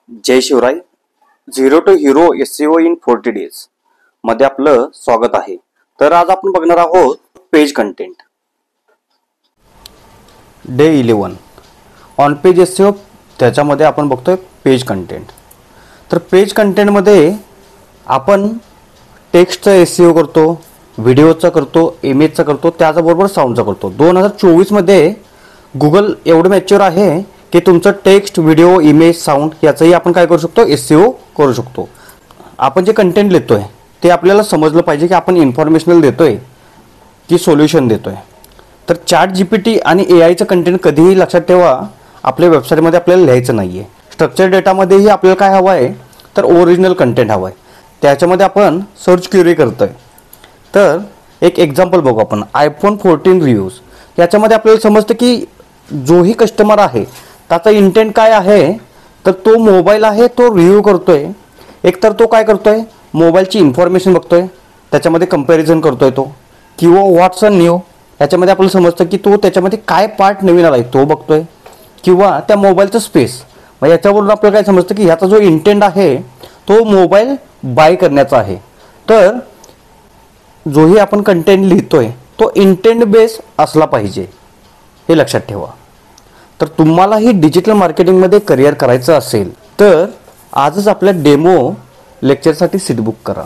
Jai Shivrai. Zero to hero SEO in 40 days मध्ये आपलं स्वागत आहे. तर आज आपण बघणार आहोत page content. Day 11 on page SEO. त्याच्यामध्ये आपण बघतोय पेज कंटेंट. तर पेज कंटेंटमध्ये आपण टेक्स्टचा SEO करतो, व्हिडिओचा करतो, इमेजचा करतो, त्याचबरोबर साऊंडचा करतो. 2024 मध्ये गुगल एवढं मॅच्युअर आहे की तुमचं टेक्स्ट, व्हिडिओ, इमेज, साऊंड याचंही आपण काय करू शकतो, SEO करू शकतो. आपण जे कंटेंट लिहितोय ते आपल्याला समजलं पाहिजे की आपण इन्फॉर्मेशनल देतोय की सोल्युशन देतोय. तर ChatGPT आणि AIचं कंटेंट कधीही लक्षात ठेवा, आपल्या वेबसाईटमध्ये आपल्याला लिहायचं नाही आहे. स्ट्रक्चर डेटामध्येही आपल्याला काय हवं आहे, तर ओरिजिनल कंटेंट हवं आहे. त्याच्यामध्ये आपण सर्च क्वेरी करतोय. तर एक एक्झाम्पल बघू आपण. iPhone 14 reviews. याच्यामध्ये आपल्याला समजतं की जोही कस्टमर आहे त्याचा इंटेंट काय आहे, तर तो मोबाईल आहे तो रिव्ह्यू करतोय. एकतर तो काय करतोय, मोबाईलची इन्फॉर्मेशन बघतोय, त्याच्यामध्ये कंपॅरिझन करतोय तो, किंवा व्हॉट्स अ न्यू याच्यामध्ये आपल्याला समजतं की तो त्याच्यामध्ये काय पार्ट नवीन आला आहे तो बघतोय, किंवा त्या मोबाईलचं स्पेस. मग याच्यावरून आपल्याला काय समजतं की ह्याचा जो इंटेंट आहे तो मोबाईल बाय करण्याचा आहे. तर जोही आपण कंटेंट लिहितोय तो इंटेंट बेस असला पाहिजे, हे लक्षात ठेवा. तर तुम्हालाही डिजिटल मार्केटिंगमध्ये करिअर करायचं असेल तर आजच आपल्या डेमो लेक्चरसाठी सीट बुक करा.